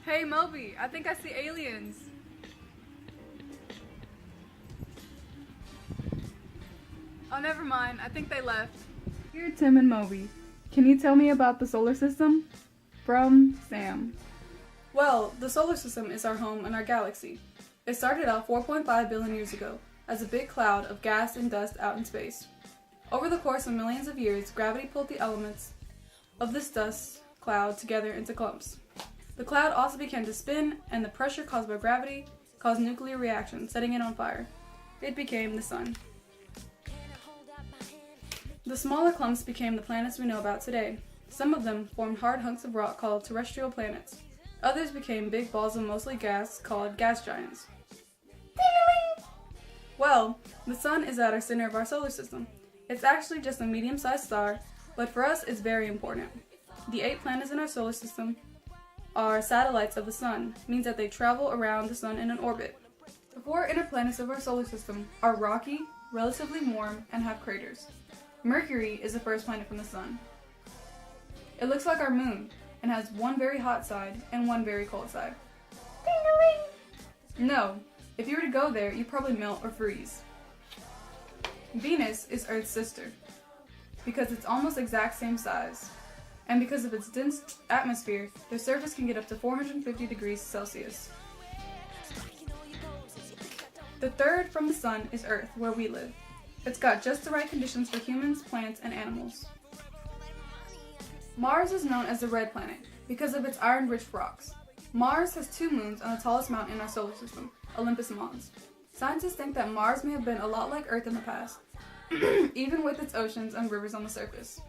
Hey Moby, I think I see aliens. Oh, never mind. I think they left. Here, Tim and Moby. Can you tell me about the solar system? From Sam. Well, the solar system is our home and our galaxy. It started out 4.5 billion years ago as a big cloud of gas and dust out in space. Over the course of millions of years, gravity pulled the elements of this dust cloud together into clumps. The cloud also began to spin, and the pressure caused by gravity caused nuclear reaction, setting it on fire. It became the sun. The smaller clumps became the planets we know about today. Some of them formed hard hunks of rock called terrestrial planets. Others became big balls of mostly gas called gas giants. Well, the sun is at our center of our solar system. It's actually just a medium-sized star, but for us it's very important. The 8 planets in our solar system are satellites of the sun, means that they travel around the sun in an orbit. The 4 inner planets of our solar system are rocky, relatively warm, and have craters. Mercury is the first planet from the sun. It looks like our moon and has one very hot side and one very cold side. No, if you were to go there, you'd probably melt or freeze. Venus is Earth's sister because it's almost exact same size. And because of its dense atmosphere, the surface can get up to 450 degrees Celsius. The third from the sun is Earth, where we live. It's got just the right conditions for humans, plants, and animals. Mars is known as the red planet because of its iron-rich rocks. Mars has 2 moons on the tallest mountain in our solar system, Olympus Mons. Scientists think that Mars may have been a lot like Earth in the past, even with its oceans and rivers on the surface.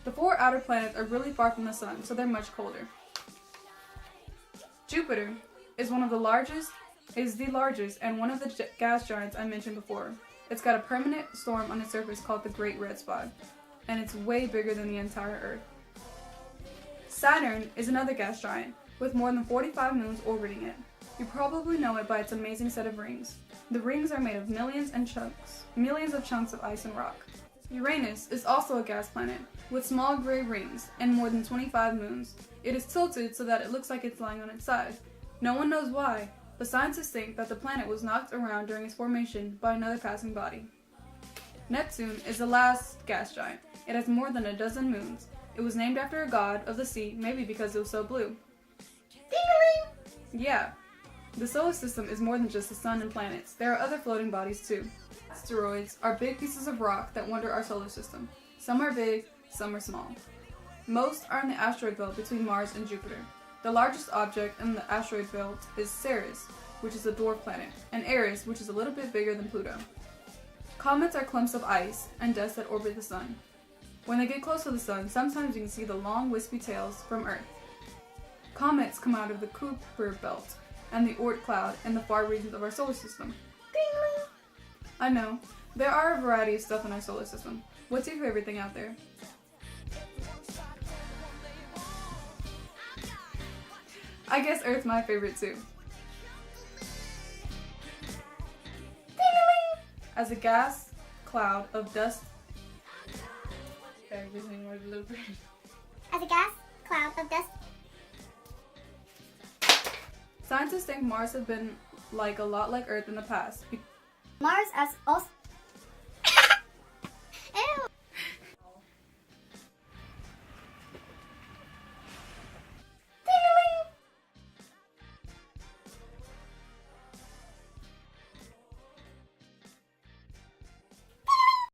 The 4 outer planets are really far from the sun, so they're much colder. Jupiter is the largest and one of the gas giants I mentioned before. It's got a permanent storm on its surface called the Great Red Spot, and it's way bigger than the entire Earth. Saturn is another gas giant with more than 45 moons orbiting it. You probably know it by its amazing set of rings. The rings are made of millions of chunks of ice and rock. Uranus is also a gas planet with small gray rings and more than 25 moons. It is tilted so that it looks like it's lying on its side. No one knows why, but scientists think that the planet was knocked around during its formation by another passing body. Neptune is the last gas giant. It has more than a dozen moons. It was named after a god of the sea, maybe because it was so blue. Yeah, the solar system is more than just the sun and planets. There are other floating bodies too. Asteroids are big pieces of rock that wander our solar system. Some are big, some are small. Most are in the asteroid belt between Mars and Jupiter. The largest object in the asteroid belt is Ceres, which is a dwarf planet, and Eris, which is a little bit bigger than Pluto. Comets are clumps of ice and dust that orbit the sun. When they get close to the sun, sometimes you can see the long wispy tails from Earth. Comets come out of the Kuiper belt and the Oort cloud in the far regions of our solar system. I know, there are a variety of stuff in our solar system. What's your favorite thing out there? I guess Earth's my favorite too. As a gas cloud of dust. As a gas cloud of dust. Scientists think Mars has been a lot like Earth in the past. Mars as also